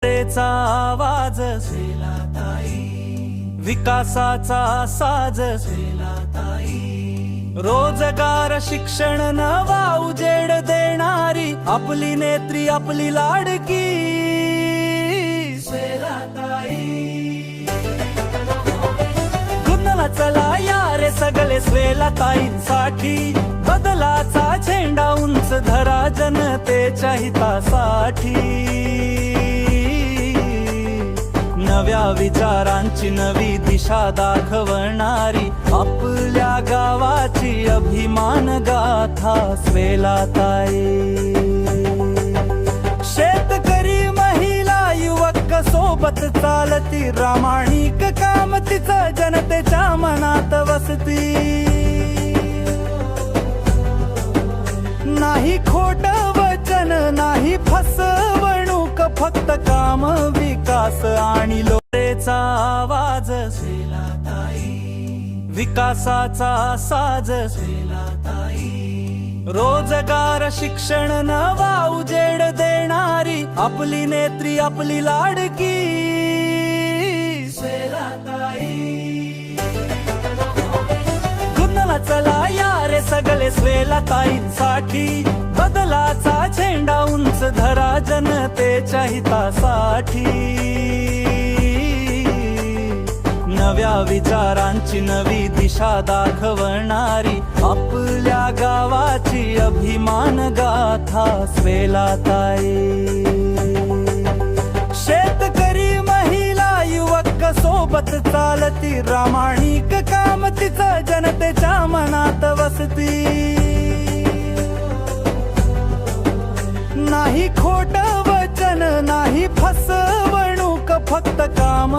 तेचा आवाज स्वेलाताई, विकासाचा साज स्वेलाताई, रोजगार शिक्षण नवा उजेड देणारी आपली नेत्री आपली लाडकी स्वेलाताई। गुन्हा चला यारे सगळे स्वेलाताईंसाठी, बदलाचा झेंडा उंच धरा जनतेच्या हितासाठी। नव्या विचारांची नवी दिशा दाखवणारी आपल्या गावाची अभिमान गाथा स्वेलाताई। शेतकरी महिला युवक सोबत चालती, प्रामाणिक काम तिचं जनतेच्या मनात वसती। नाही खोट वचन नाही फसवणूक, फक्त काम विकास आणि लोकांचा आवाज स्वेलाताई, विकासाचा साज स्वेलाताई, रोजगार शिक्षण नवा उजेड देणारी आपली नेत्री आपली लाडकी स्वेलाताई। गुन्हा चला यारे सगळे स्वेलाताईंसाठी, बदलाचा झेंडा उंच धरा जनतेच्या हितासाठी। नव्या विचारांची नवी दिशा दाखवणारी आपल्या गावाची अभिमान गाथा स्वेलाताई। शेतकरी महिला युवक सोबत चालती, प्रामाणिक काम तिचं जनतेच्या मनात वसती। नाही खोट वचन नाही फसवणूक, फक्त काम